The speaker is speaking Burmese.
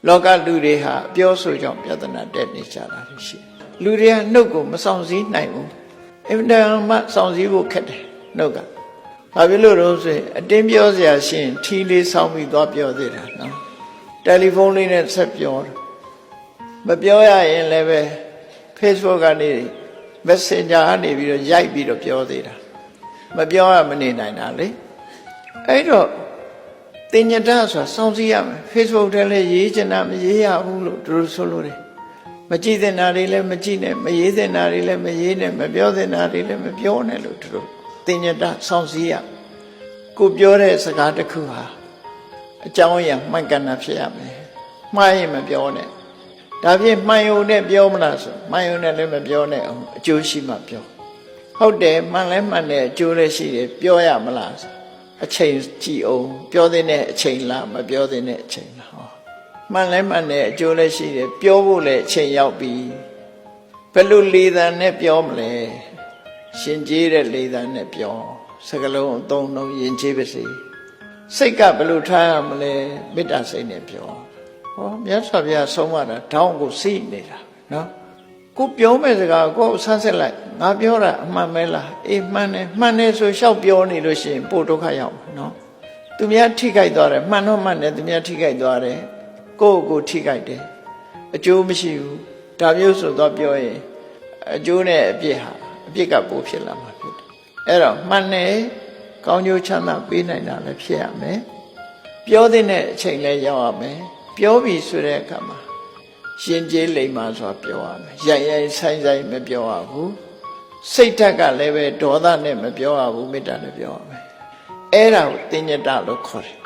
လောကလူတွေဟာပြောဆိုကြောင့်ပြဿနာတက်နေကြတာရှိလူတွေကနှုတ်ကိုမဆောင်စည်းနိုင်ဘူးအင်တန်မှဆောင်စည်းဖို့ခက်တယ်နှုတ်ကဘာဖြစ်လို့လဲဆိုရင်အတင်းပြောစရာရှိရင်ထီလေးဆောင်းပြီးသွားပြောသေးတာနော်တယ်လီဖုန်းလေးနဲ့ဆက်ပြောမပြောရရင်လည်းပဲ Facebook ကနေ Messenger ကနေပြီးတော့ရိုက်ပြီးတော့ပြောသေးတာမပြောရမနေနိုင်တာလေအဲ့တော့တင်ညတဆိုတာစောင့်စည်းရမယ် Facebook ထဲလည်းရေးချင်တာမရေးရဘူးလို့သူတို့ဆိုလို့တယ်မကြည့်တဲ့နာတွေလည်းမကြည့်နဲ့မရေးတဲ့နာတွေလည်းမရေးနဲ့မပြောတဲ့နာတွေလည်းမပြောနဲ့လို့သူတို့တင်ညတစောင့်စည်းရကိုပြောတဲ့စကားတစ်ခုဟာအကြောင်းအရာမှန်ကန်တာဖြစ်ရမယ်မှားရင်မပြောနဲ့ဒါဖြင့်မှန်ယုံနဲ့ပြောမလားဆိုမှန်ယုံနဲ့လည်းမပြောနဲ့အောင်အကျိုးရှိမှပြောဟုတ်တယ်မှန်လဲမှန်တယ်အကျိုးလည်းရှိတယ်ပြောရမလားအချိန်ကြည့်အောင်ပြောတဲ့အချိန်လားမပြောတဲ့အချိန်လားဟောမှန်လဲမှန်တယ်အကျိုးလည်းရှိတယ်ပြောဖို့လည်းအချိန်ရောက်ပြီဘယ်လိုလေသံနဲ့ပြောမလဲရှင်ကျေးတဲ့လေသံနဲ့ပြောစကလုံးအသုံးလုံးယဉ်ကျေးပါစေစိတ်ကဘယ်လိုထားရမလဲမေတ္တာစိတ်နဲ့ပြောဟောမြတ်စွာဘုရားဆုံးမတာထောင်းကိုစိနေတာနော်ကိုပြောမဲ့စကားကိုဆန်းစစ်လိုက်ငါပြောတာအမှန်ပဲလားအေးမှန်တယ်ဆိုလျှောက်ပြောနေလို့ရှိရင်ပို့ဒုက္ခရောက်မှာနော်သူများထိခိုက်သွားတယ်မှန်တော့မှန်တယ်သူများထိခိုက်သွားတယ်ကိုထိခိုက်တယ်အကျိုးမရှိဘူးဒါမျိုးဆိုတော့ပြောရင်အကျိုးနဲ့အပြစ်ဟာအပြစ်ကပိုဖြစ်လာမှာဖြစ်တယ်အဲ့တော့မှန်တယ်ကောင်းကျိုးချမ်းသာပေးနိုင်တာလည်းဖြစ်ရမယ်ပြောတဲ့အချိန်လည်းရောက်ရမယ်ပြောပြီဆိုတဲ့အခါမှာရှင်ကျေးလိမ္မာစွာပြောရမယ်ရိုင်ဆိုင်မပြောရဘူးစိတ်ဓာတ်ကလည်းပဲဒေါသနဲ့မပြောရဘူးမေတ္တာနဲ့ပြောရမယ်အဲ့ဒါကိုတင်ညတလို့ခေါ်တယ်